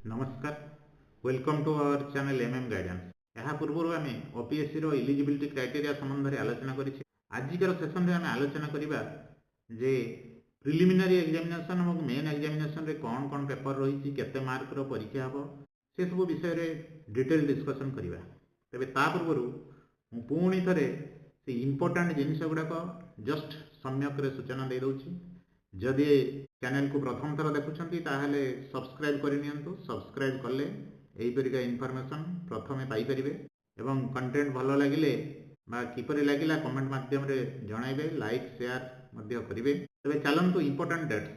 नमस्कार welcome to our channel MM guidance. यह पूर्व आम ओपीएससी रो इलिजिबिलिटी क्राइटेरिया संबंध में आलोचना करिछि। आजिकर सेशन रे आम आलोचना करिबा जे प्रिलिमिनारी एग्जामिनेशन और मेन एग्जामिनेशन रे कौन कौन पेपर रही केते मार्क रो परीक्षा हबो से सब विषय रे डिटेल डिस्कशन करिबा। तबे ता पूर्व मु पुणी थरे से इंपोर्टेंट जिनिस गुड़ाक जस्ट सम्यक रे सूचना दे दउछि। जदि चैनल को प्रथम थर देखुंत ताहले सब्सक्राइब करनियंतु। सब्सक्राइब कले एहीपरिका इनफॉरमेशन प्रथमे पाइपर एवं कंटेंट भल लगिले किपरि लागिला कमेंट माध्यम रे जणाइबे, लाइक शेयर मध्य करिवे। तबे चलंतु इंपोर्टेंट डेट्स।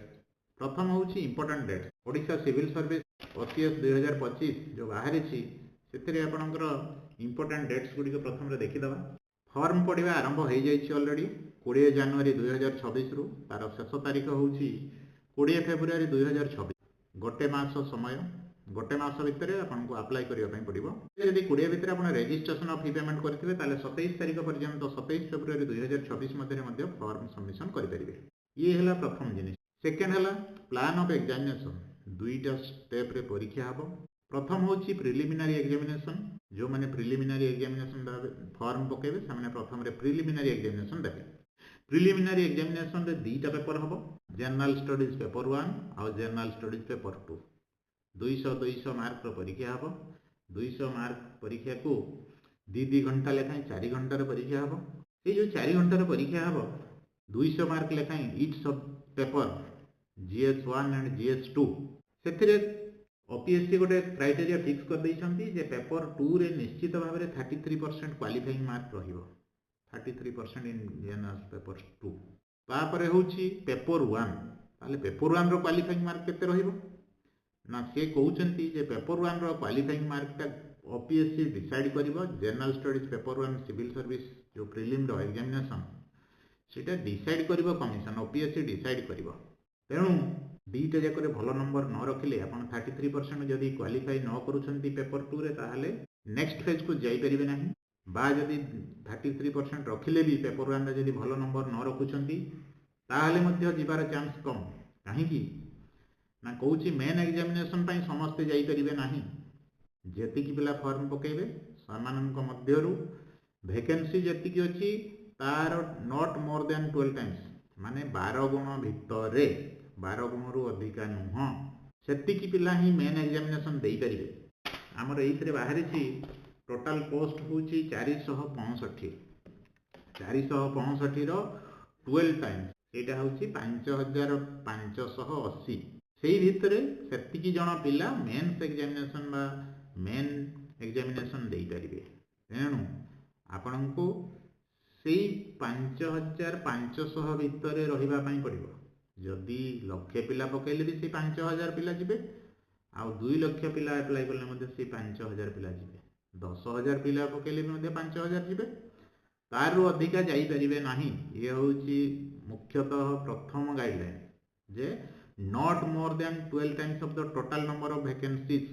प्रथम होउछि important dates. Odisha civil service OCS 2025 जो बाहरी छी सेथिरे आपनकर इंपोर्टेंट डेट्स गुडी को प्रथम रे देखि दबा। फॉर्म पढ़ा आरंभ हो जाइए ऑलरेडी 20 जनवरी 2026 रु तार शेष तारीख हूँ 20 फेब्रुआरी 2026। गोटे मास समय, गोटे मास भितर आपको अप्लाई करने पड़ो। यदि 20 भितर आप रेजिस्ट्रेशन ऑफ फी पेमेंट करेंगे 27 तारीख पर्यंत 27 फेब्रुआरी 2026 मध्य फॉर्म सबमिशन करेंगे। ये है प्रथम जिनिस। सेकेंड है प्लान ऑफ एग्जामिनेशन। दुईटा स्टेप रे परीक्षा हम। प्रथम हूँ प्रिलिमिनारी एग्जामिनेशन। जो मैंने प्रिलिमिनारी एग्जामिनेशन फॉर्म पकेबे से प्रथम रे प्रिलिमिनारी एग्जामिनेशन देवे। प्रिलिमिनारी एग्जामिनेशन रे दुईटा पेपर हम, जनरल स्टडीज पेपर 1 और जनरल स्टडीज पेपर 2। 200 मार्क परीक्षा हम। 200 मार्क परीक्षा को 2 घंटा लेखाएं 4 घंटार परीक्षा हम। ये जो 4 घंटार परीक्षा हम 200 मार्क लेखाएं इच सब पेपर GS1 एंड GS2 से ओपीएससी गोटे क्राइटेरिया फिक्स कर देइछंती जे पेपर 2 रे निश्चित भाव में 33% क्वालिफाइंग मार्क रहिबो। 33% इन जनरल पेपर 2। तापरे होउची पेपर 1। ताले पेपर 1 रो क्वालिफाइंग मार्क केते रहिबो ना से कहउचंती जे पेपर 1 रो क्वालिफाइंग मार्क ता ओपीएससी डिसाइड करिवो। General studies paper 1 civil service जो प्रीलिम रो एग्जामिनेशन सेटा डिसाइड करिवो कमिशन। ओपीएससी डिसाइड करिवो। तेणु दुईटा जाक भल नंबर न रखिले आप 33% जदि क्वालिफाई न करुँच पेपर 2 रे ताहले नेक्स्ट फेज को जापर ना। बा जदि 33% रखिले भी पेपर 1 रे जदि भल नंबर न रखुंट ताहले जीवार चांस कम। कहीं ना कौची मेन एग्जामिनेशन समस्ते जाइपर ना। जी पिला फॉर्म पकेबे सामानक मध्यरु वैकेंसी जी अच्छी तार नॉट मोर देन 12 टाइम्स माने 12 गुण भितर 12 गुण रु अधिका नुह सेतिकी पिला ही मेन एग्जामिनेशन दे पारिबे। हमर एइथरे बाहरी छी टोटल पोस्ट होची 465। 465 रो 12 टाइम्स एटा होची 5580। सेही भितरे सेतिकी जण पिला मेंस एग्जामिनेशन बा मेन एग्जामिनेशन दे पारिबे। तेणु आपनको सेही 5500 भितर रहिबा पई पड़िबो। जदि लक्षे पिला पकेले भी से 5000 पिला जीवे। आउ 2 लाख पिला अप्लाई कले से 5000 पिला जीवे। 10,000 पिला पकेले भी 5000 जीवे। तार अधिका जाइपर ना। ये हूँ मुख्यतः प्रथम गाइडलाइन जे not more than 12 times of the total number of vacancies.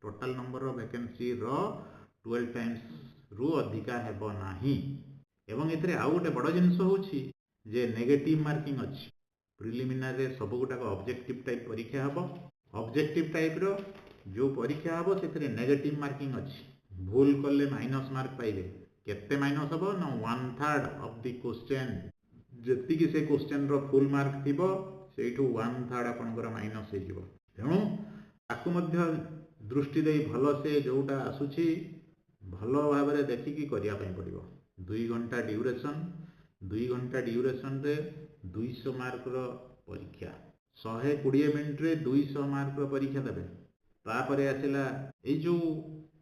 Total number of vacancy रो 12 टाइम्स रु अधिका हेबो नाही। एवं एथरे आउ गोटे बड़ जिनिस होउछि जे नेगेटिव मार्किंग अछि। प्रिलिमिनारी सब गुटाक ऑब्जेक्टिव टाइप परीक्षा हम। ऑब्जेक्टिव टाइप रो जो परीक्षा हम से नेगेटिव मार्किंग अच्छी। भूल कले माइनस मार्क पाइबे। केते माइनस हम ना 1/3 ऑफ द क्वेश्चन। जति से क्वेश्चन रो फुल मार्क थिबो सेठू 1/3 आपनकर माइनस हो जिवो। तेणु ताकू मध्य दृष्टि दे भल से जोटा आसुछि भल भाव में देखिकी करिया पई पड़िबो। 2 घंटा ड्यूरेशन। 2 घंटा ड्यूरेशन रे 200 मार्क रो परीक्षा। 120 मिनट रे 200 मार्क रो परीक्षा देबे। तापरे आसिला ए जो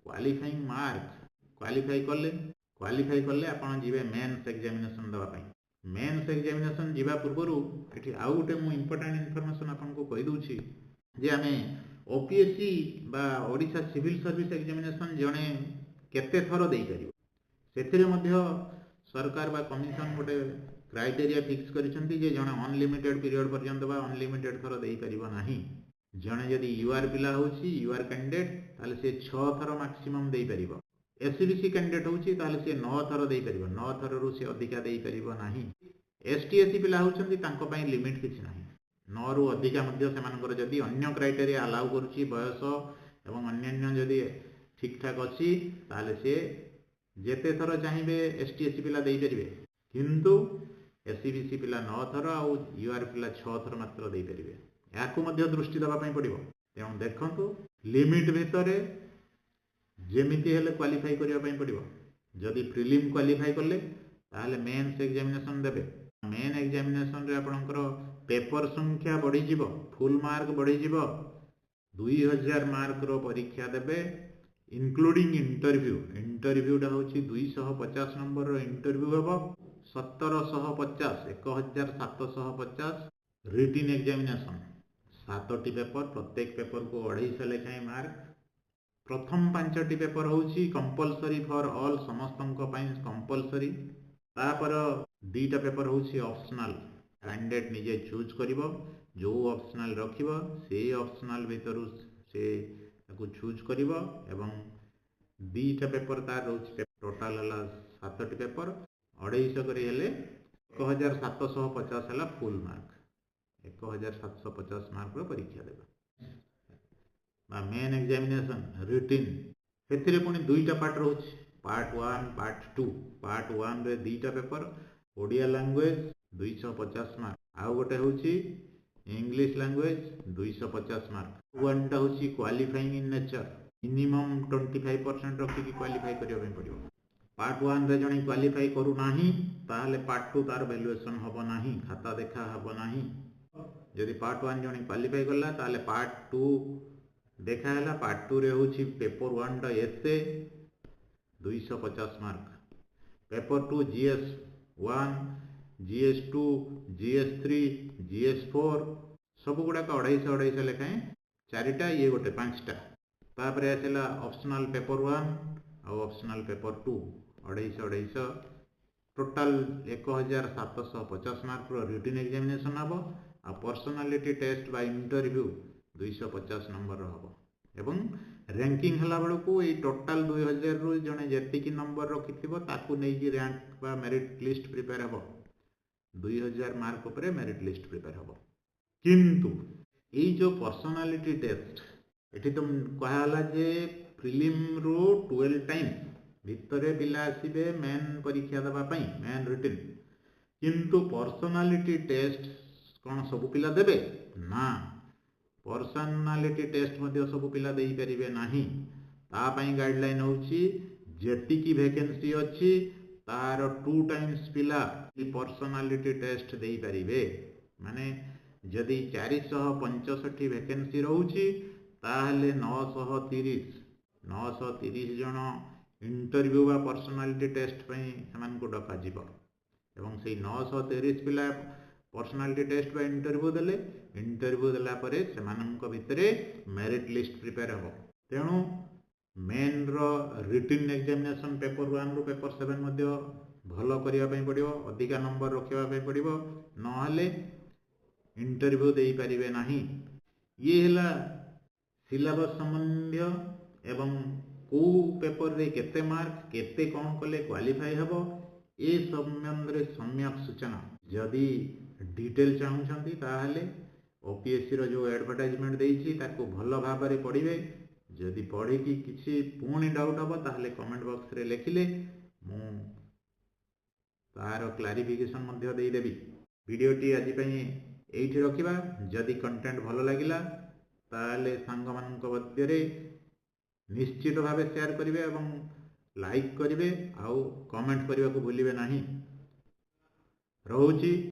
क्वालिफाइंग मार्क क्वालिफाई कले आपण जीवे मेंस एग्जामिनेशन दवा पई। मेंस एग्जामिनेशन जीवा पूर्वरु एठी आउ गोटे मु इंपोर्टेंट इन्फॉर्मेशन आपनको कहि दउछि जे आमे ओपीएससी बा ओडिशा सिविल सर्विस एग्जामिनेशन जणे केते थरो देई परिबो सेथिरे मध्य सरकार बा कमिशन गोटे क्राइटेरिया फिक्स करिसेंती जे जणे अनलिमिटेड पीरियड पर्यंत बा अनलिमिटेड थरो देई परिबो नाही। जणे यदि यूआर पिला होछि यूआर कैंडिडेट ताले से 6 थरो मैक्सिमम देई परिबो। एससीबीसी कैंडिडेट होछि ताले से 9 थरो देई परिबो। 9 थरो रु से अधिका देई परिबो नाही। एसटीएससी पिला होछंती तांको पई लिमिट किछि नाही। 9 रु अधिका मध्य सेमानकर जदि अन्य क्राइटेरिया अलाउ करूछि बयस एवं अन्यान्य जदि ठीक ठाक अच्छी ताले सी जेते थर चाहिए एसटी एससी पिला दे पारे किंतु एससी बीसी पिला 9 थर आउ यूआर पिला 6 थर मात्र दे पारे या दृष्टि देवाई पड़ो तेणु देखु लिमिट भितर जेमिति हेले क्वालिफाई करने पड़ो जदि प्रिलिम क्वालिफाई कले ताहले मेन्स एग्जामिनेशन देबे मेन एग्जामिनेशन रे आपणकर पेपर संख्या बढ़ी फुल मार्क बढ़ी 2000 मार्क रो परीक्षा देबे इनक्लूडिंग इंटरव्यूटा हूँ 250 नंबर रो इंटरव्यू हम 1750 1750 रिटिन एग्जामिनेशन 7टी पेपर प्रत्येक पेपर को 250 लेखाएं मार्क प्रथम 5टी पेपर हूँ कंपलसरी फॉर ऑल समस्त कंपलसरी तापर 2टा पेपर हूँ ऑप्शनल कैंडिडेट निजे चूज करिवो जो ऑप्शनल रखिवो से ऑप्शनल भीतर से चूज करिवो एवं 2टा पेपर तार रोज टोटाल है 7टी पेपर 250 करी हेले 1750 है फुल मार्क 1750 मार्क रो परीक्षा देबा मेन एग्जामिनेशन रिटिन से पुणी 2टा पार्ट रोच पार्ट 1 पार्ट 2 पार्ट 1 रे 2टा पेपर ओडिया लैंग्वेज 250 मार्क आउ गोटे हूँ इंग्लिश लैंग्वेज 250 मार्क वनटा हूँ क्वालिफाइंग इन नेचर मिनिमम 25% रखिकी क्वालिफाई करने पड़ो पार्ट 1 रे जने क्वालिफाई करू नाही ताहले पार्ट 2 तार वैल्यूएशन हबो नाही खाता देखा हबो नाही जदि पार्ट 1 जने क्वालिफाई करला ताहले पार्ट 2 देखा है पार्ट 2 रे हूँ पेपर 1 टा एसे 250 mark paper 2 GS 1 GS 2 GS 3 GS 4 सब गुड़ाक 250 लेखाएं 4टा ये गोटे 5टा तापर आसला ऑप्शनल पेपर 1 और optional paper 2 250 total 1750 mark written examination हम आ personality test by interview 250 number हम एवं रैंकिंग हला बेलू ये टोटाल 2000 रु जड़े जी नंबर रखि ताकू नहीं रैंक बा मेरिट लिस्ट प्रिपेयर हम 2000 मार्क उपरे मेरिट लिस्ट प्रिपेयर हम किंतु ये जो पर्सनालिटी टेस्ट ये तो कहला जे प्रिलिम रो 12 टाइम भितरे पिला आसीबे मेन परीक्षा देवाई मेन रिटिन किंतु पर्सनालिटी टेस्ट कौन सब पिला देबे ना पर्सनालिटी टेस्ट मध्य सब पिला दे पारे नाही तापाई गाइडलाइन होची जेतिकी वैकेंसी अच्छी तार 2 टाइम्स पिला पर्सनालिटी टेस्ट दे पारिबे माने जदि 465 वैकेंसी रहूची ताहले 930 जन इंटरव्यू वा पर्सनालिटी टेस्ट पई समान को डका जिवो एवं से 930 पिला पर्सनालिटी टेस्ट बा इंटरव्यू देला परे सेमानंक भितरे मेरिट लिस्ट प्रिपेयर हो तेणु मेन रो रिटिन एग्जामिनेशन पेपर 1 रु पेपर 7 मध्य भलो करिया पई पड़िबो अधिका नंबर रखिया पई पड़िबो नहले इंटरव्यू देई परिबे नाही ये हला सिलेबस संबंधी एवं को पेपर रे केते मार्क केते कौन कले क्वालिफाई हबो ए संबंध रे सम्यक सूचना जदि डिटेल चाहूँगी ताहले ओपीएससी रो जो एडवर्टाइजमेंट देइछि ताको भलो भाबरे पढ़िबे जदि पढ़ी कि किसी पुणी डाउट हम ताहले कमेंट बॉक्स रे लिखिले मु तार क्लारिफिकेशन मध्य देई देबी वीडियोटी आज पई एइठी रखिबा जदि कंटेंट भलो लागिला ताहले सांग मानक मध्य रे निश्चित भावे शेयर करिवे एवं लाइक करिवे आउ कमेंट करने को भूलिबे नाही रहूची।